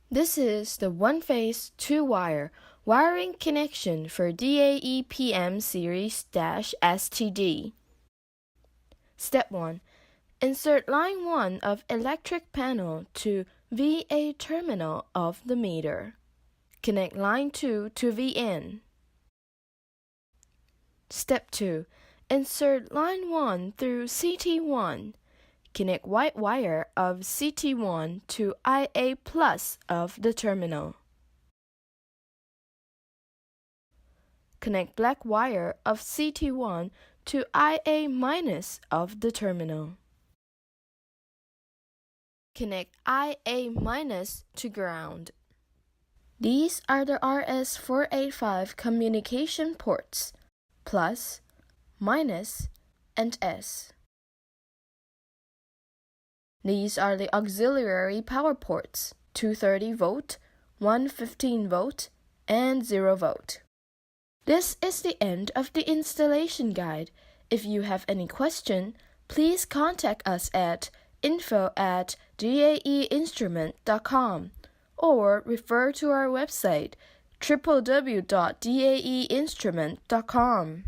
This is the 1phase 2-wire wiring connection for DAE PM Series STD. Step 1. Insert line 1 of electric panel to VA terminal of the meter. Connect line 2 to VN. Step 2. Insert line 1 through CT1. Connect white wire of CT1 to IA plus of the terminal. Connect black wire of CT1 to IA minus of the terminal. Connect IA minus to ground. These are the RS485 communication ports, plus, minus, and S. These are the auxiliary power ports, 230 volt, 115 volt, and 0 volt. This is the end of the installation guide. If you have any question, please contact us at info@daeinstrument.com or refer to our website www.daeinstrument.com.